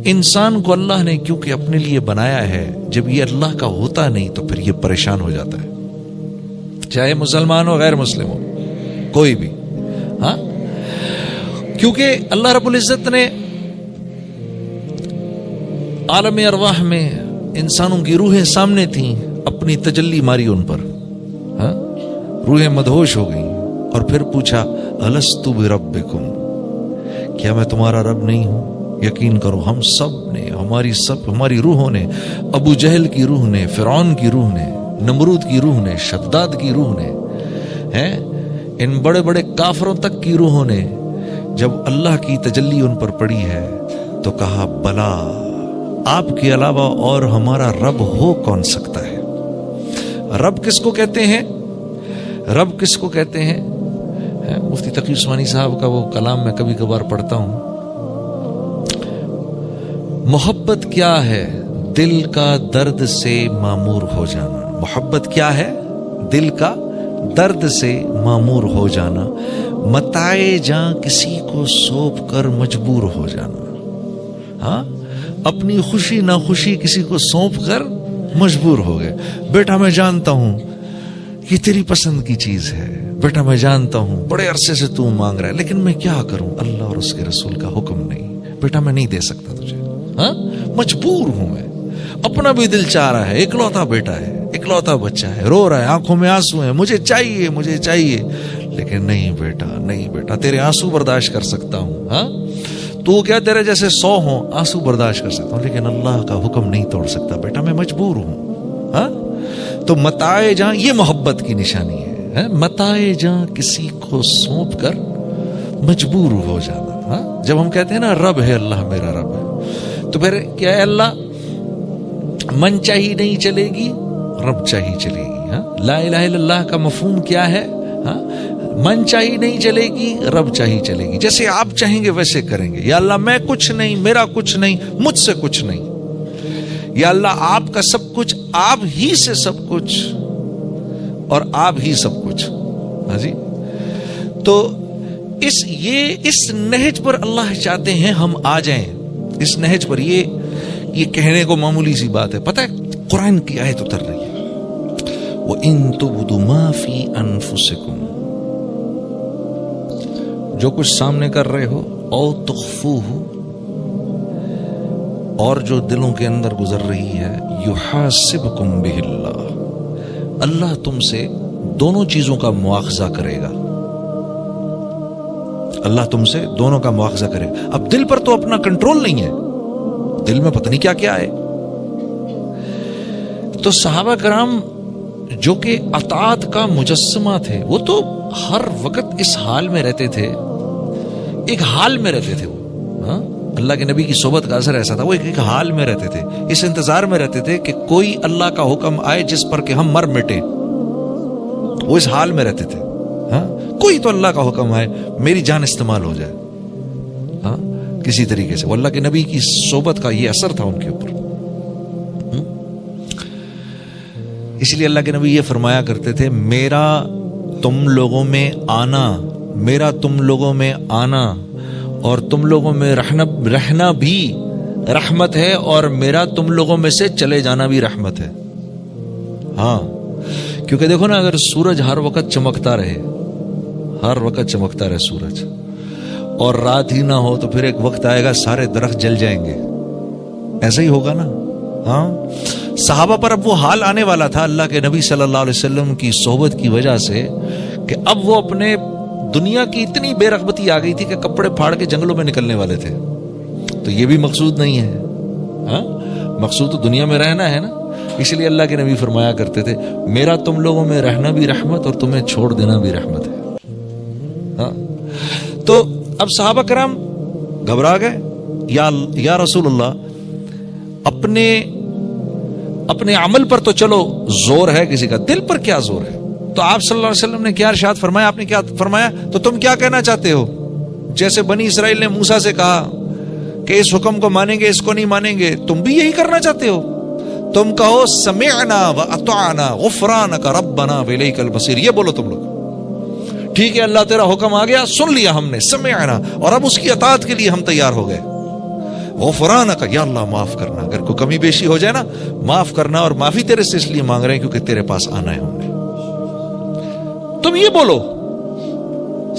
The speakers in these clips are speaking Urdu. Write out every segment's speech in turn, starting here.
انسان کو اللہ نے کیونکہ اپنے لیے بنایا ہے، جب یہ اللہ کا ہوتا نہیں تو پھر یہ پریشان ہو جاتا ہے، چاہے مسلمان ہو غیر مسلم ہو کوئی بھی. ہاں، کیونکہ اللہ رب العزت نے عالم ارواح میں انسانوں کی روحیں سامنے تھیں، اپنی تجلی ماری ان پر، ہاں روحیں مدہوش ہو گئیں، اور پھر پوچھا الستُ بربکم، کیا میں تمہارا رب نہیں ہوں؟ یقین کرو ہم سب نے، ہماری روحوں نے، ابو جہل کی روح نے، فرعون کی روح نے، نمرود کی روح نے، شداد کی روح نے، ہیں ان بڑے بڑے کافروں تک کی روحوں نے جب اللہ کی تجلی ان پر پڑی ہے تو کہا بلا، آپ کے علاوہ اور ہمارا رب ہو کون سکتا ہے؟ رب کس کو کہتے ہیں؟ رب کس کو کہتے ہیں؟ مفتی تقی عثمانی صاحب کا وہ کلام میں کبھی کبھار پڑھتا ہوں. محبت کیا ہے؟ دل کا درد سے معمور ہو جانا. محبت کیا ہے؟ دل کا درد سے معمور ہو جانا، متائے جاں کسی کو سونپ کر مجبور ہو جانا. ہاں، اپنی خوشی نہ خوشی کسی کو سونپ کر مجبور ہو گئے. بیٹا میں جانتا ہوں یہ تیری پسند کی چیز ہے، بیٹا میں جانتا ہوں بڑے عرصے سے تو مانگ رہا ہے، لیکن میں کیا کروں، اللہ اور اس کے رسول کا حکم نہیں، بیٹا میں نہیں دے سکتا تجھے، ہاں مجبور ہوں میں. اپنا بھی دل چاہ رہا ہے، اکلوتا بیٹا ہے، اکلوتا بچہ ہے، رو رہا ہے، آنکھوں میں آنسو ہیں، مجھے چاہیے مجھے چاہیے، لیکن نہیں بیٹا نہیں بیٹا، تیرے آنسو برداشت کر سکتا ہوں، ہاں تو کیا تیرے جیسے 100 ہوں آنسو برداشت کر سکتا ہوں، لیکن اللہ کا حکم نہیں توڑ سکتا، بیٹا میں مجبور ہوں. ہاں، تو متائے جاں یہ محبت کی نشانی ہے، متائے جاں کسی کو سونپ کر مجبور ہو جانا. ہاں، جب ہم کہتے ہیں نا رب ہے اللہ میرا رب ہے، تو پھر کیا ہے؟ اللہ من چاہی نہیں چلے گی، رب چاہی چلے گی. ہاں، لا الہ الا اللہ کا مفہوم کیا ہے؟ ہاں، من چاہی نہیں چلے گی، رب چاہی چلے گی. جیسے آپ چاہیں گے ویسے کریں گے. یا اللہ میں کچھ نہیں، میرا کچھ نہیں، مجھ سے کچھ نہیں. یا اللہ آپ کا سب کچھ، آپ ہی سے سب کچھ، اور آپ ہی سب کچھ. ہاں جی، تو اس نہج پر اللہ چاہتے ہیں ہم آ جائیں. اس نہج پر یہ کہنے کو معمولی سی بات ہے. پتہ ہے قرآن کی آیت اتر رہی ہے، وَإِن تُبْدُوا مَا فِي أَنفُسِكُمْ، جو کچھ سامنے کر رہے ہو، او تخفوہ، اور جو دلوں کے اندر گزر رہی ہے، یحاسبکم بہ اللہ، اللہ تم سے دونوں چیزوں کا مواخذہ کرے گا. اللہ تم سے دونوں کا مواخذہ کرے گا. اب دل پر تو اپنا کنٹرول نہیں ہے، دل میں پتہ نہیں کیا کیا ہے. تو صحابہ کرام جو کہ اطاعت کا مجسمہ تھے، وہ تو ہر وقت اس حال میں رہتے تھے، ایک حال میں رہتے تھے. وہ ہاں اللہ کے نبی کی صحبت کا اثر ایسا تھا، وہ ایک حال میں رہتے تھے، اس انتظار میں رہتے تھے کہ کوئی اللہ کا حکم آئے جس پر کہ ہم مر مٹیں. وہ اس حال میں رہتے تھے، ہاں کوئی تو اللہ کا حکم آئے میری جان استعمال ہو جائے، ہاں کسی طریقے سے. وہ اللہ کے نبی کی صحبت کا یہ اثر تھا ان کے اوپر. اس لیے اللہ کے نبی یہ فرمایا کرتے تھے، میرا تم لوگوں میں آنا، میرا تم لوگوں میں آنا اور تم لوگوں میں رہنا بھی رحمت ہے، اور میرا تم لوگوں میں سے چلے جانا بھی رحمت ہے. ہاں، کیونکہ دیکھو نا، اگر سورج ہر وقت چمکتا رہے، ہر وقت چمکتا رہے سورج، اور رات ہی نہ ہو تو پھر ایک وقت آئے گا سارے درخت جل جائیں گے. ایسا ہی ہوگا نا. ہاں، صحابہ پر اب وہ حال آنے والا تھا اللہ کے نبی صلی اللہ علیہ وسلم کی صحبت کی وجہ سے کہ اب وہ اپنے دنیا کی اتنی بے رغبتی آ گئی تھی کہ کپڑے پھاڑ کے جنگلوں میں نکلنے والے تھے. تو یہ بھی مقصود نہیں ہے. ہاں، مقصود تو دنیا میں رہنا ہے نا. اس لیے اللہ کے نبی فرمایا کرتے تھے، میرا تم لوگوں میں رہنا بھی رحمت اور تمہیں چھوڑ دینا بھی رحمت ہے. ہاں، تو اب صحابہ کرام گھبرا گئے، یا رسول اللہ، اپنے عمل پر تو چلو زور ہے کسی کا، دل پر کیا زور ہے؟ تو آپ صلی اللہ علیہ وسلم نے کیا ارشاد فرمایا؟ آپ نے کیا فرمایا؟ تو تم کیا کہنا چاہتے ہو؟ جیسے بنی اسرائیل نے موسیٰ سے کہا کہ اس حکم کو مانیں گے، اس کو نہیں مانیں گے، تم بھی یہی کرنا چاہتے ہو؟ تم کہو سمعنا واطعنا غفرانک ربنا والیک المصیر. یہ بولو تم لوگ، ٹھیک ہے اللہ تیرا حکم آ گیا، سن لیا ہم نے، سمعنا، اور اب اس کی اطاعت کے لیے ہم تیار ہو گئے. غفرانک، یا اللہ معاف کرنا، اگر کوئی کمی بیشی ہو جائے نا معاف کرنا، اور معافی تیرے سے اس لیے مانگ رہے ہیں کیونکہ تیرے پاس آنا ہے ہم نے، تم یہ بولو۔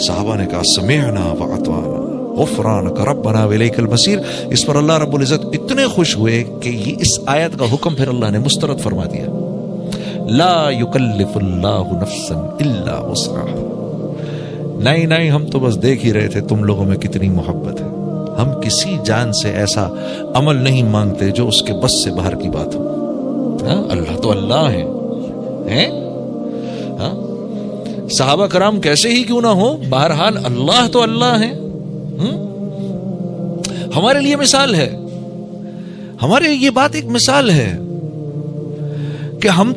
صحابہ نے کہا سمعنا واطعنا غفرانک ربنا والیک المصیر۔ اس پر اللہ رب العزت اتنے خوش ہوئے کہ یہ اس آیت کا حکم پھر اللہ نے مسترد فرما دیا، لا یکلف اللہ نفسا الا وسعها۔ نہیں ہم تو بس دیکھ ہی رہے تھے تم لوگوں میں کتنی محبت ہے، ہم کسی جان سے ایسا عمل نہیں مانگتے جو اس کے بس سے باہر کی بات ہو۔ اللہ تو اللہ ہے، صحابہ کرام کیسے ہی کیوں نہ ہو، بہرحال اللہ تو اللہ ہے۔ ہمارے لیے مثال ہے، ہمارے یہ بات ایک مثال ہے کہ ہم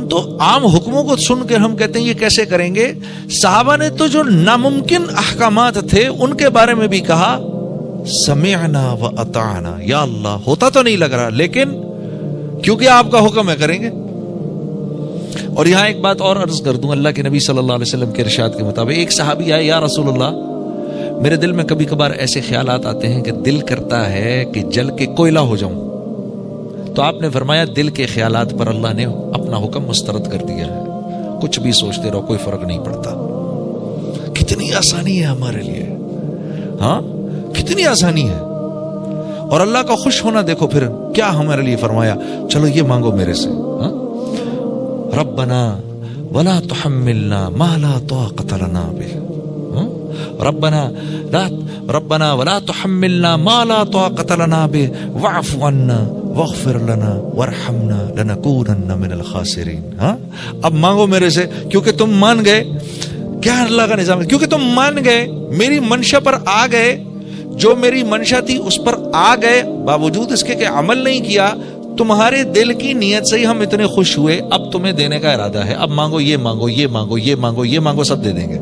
تو عام حکموں کو سن کر ہم کہتے ہیں یہ کیسے کریں گے۔ صحابہ نے تو جو ناممکن احکامات تھے ان کے بارے میں بھی کہا سمعنا و اطعنا، یا اللہ ہوتا تو نہیں لگ رہا لیکن کیونکہ آپ کا حکم ہے کریں گے۔ اور یہاں ایک بات اور عرض کر دوں، اللہ کے نبی صلی اللہ علیہ وسلم کے ارشاد کے مطابق ایک صحابی آئے، یا رسول اللہ میرے دل میں کبھی کبھار ایسے خیالات آتے ہیں کہ دل کرتا ہے کہ جل کے کوئلہ ہو جاؤں، تو آپ نے فرمایا دل کے خیالات پر اللہ نے اپنا حکم مسترد کر دیا ہے، کچھ بھی سوچتے رہو کوئی فرق نہیں پڑتا۔ کتنی آسانی ہے ہمارے لیے، کتنی آسانی ہے۔ اور اللہ کا خوش ہونا دیکھو پھر کیا ہمارے لیے فرمایا، چلو یہ مانگو میرے سے، ربنا ولا تحملنا ما لا طاقت لنا به، ربنا ولا تحملنا ما لا طاقت لنا به واعف عنا واغفر لنا وارحمنا لنكونن من الخاسرین۔ اب مانگو میرے سے کیونکہ تم مان گئے، کیا اللہ کا نظام ہے، کیونکہ تم مان گئے، میری منشا پر آ گئے، جو میری منشا تھی اس پر آ گئے، باوجود اس کے کہ عمل نہیں کیا، تمہارے دل کی نیت سے ہی ہم اتنے خوش ہوئے، اب تمہیں دینے کا ارادہ ہے، اب مانگو یہ مانگو یہ مانگو یہ مانگو یہ مانگو، سب دے دیں گے۔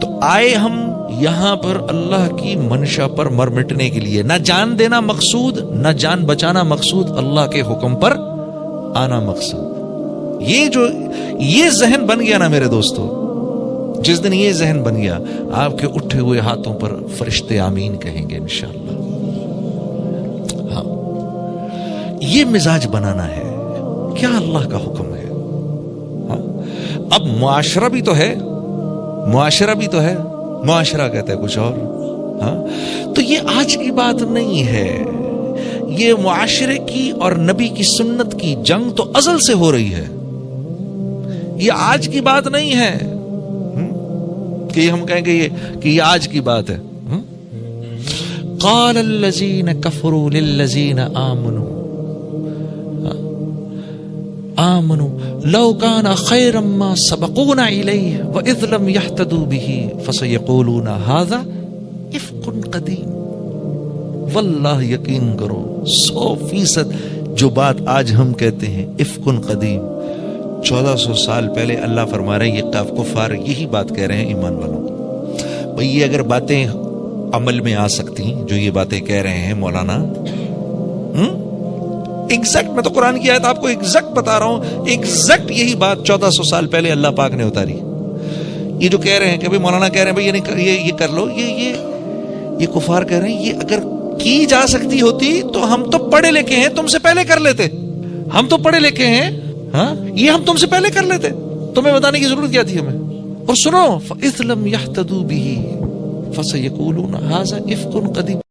تو آئے ہم یہاں پر اللہ کی منشا پر مر مٹنے کے لیے، نہ جان دینا مقصود نہ جان بچانا مقصود، اللہ کے حکم پر آنا مقصود۔ یہ ذہن بن گیا نا میرے دوستو، جس دن یہ ذہن بن گیا آپ کے اٹھے ہوئے ہاتھوں پر فرشتے آمین کہیں گے انشاءاللہ۔ یہ مزاج بنانا ہے، کیا اللہ کا حکم ہے۔ اب معاشرہ بھی تو ہے، معاشرہ کہتا ہے کچھ اور، تو یہ آج کی بات نہیں ہے، یہ معاشرے کی اور نبی کی سنت کی جنگ تو ازل سے ہو رہی ہے، یہ آج کی بات نہیں ہے کہ ہم کہیں گے کہ یہ آج کی بات ہے۔ قال الذین کفروا للذین آمنوا لو كان خيرا ما سبقونا إليه وإذ لم يهتدوا به فسيقولون هذا إفك قديم۔ واللہ یقین کرو 100% جو بات آج ہم کہتے ہیں افکن قدیم، 1400 سال پہلے اللہ فرما رہے ہیں یہ کفار یہی بات کہہ رہے ہیں ایمان والوں۔ بھئی یہ اگر باتیں عمل میں آ سکتی جو یہ باتیں کہہ رہے ہیں مولانا، ایگزیکٹ، میں تو قرآن کی آیت آپ کو ایگزیکٹ بتا رہا ہوں، ایگزیکٹ یہی بات 1400 سال پہلے اللہ پاک نے اتاری۔ یہ جو کہہ رہے ہیں کہ بھئی مولانا کہہ رہے ہیں بھئی یہ کر لو، یہ کفار کہہ رہے ہیں یہ اگر کی جا سکتی ہوتی تو ہم تو پڑھے لکھے ہیں، تم سے پہلے کر لیتے، ہم تو پڑھے لکھے ہیں، یہ ہم تم سے پہلے کر لیتے، تمہیں بتانے کی ضرورت کیا تھی ہمیں۔ اور سنو فَإِذْ لَمْ يَهْتَدُوا بِهِ فَسَيَقُولُونَ هَذَا إِفْكٌ قَدِيمٌ،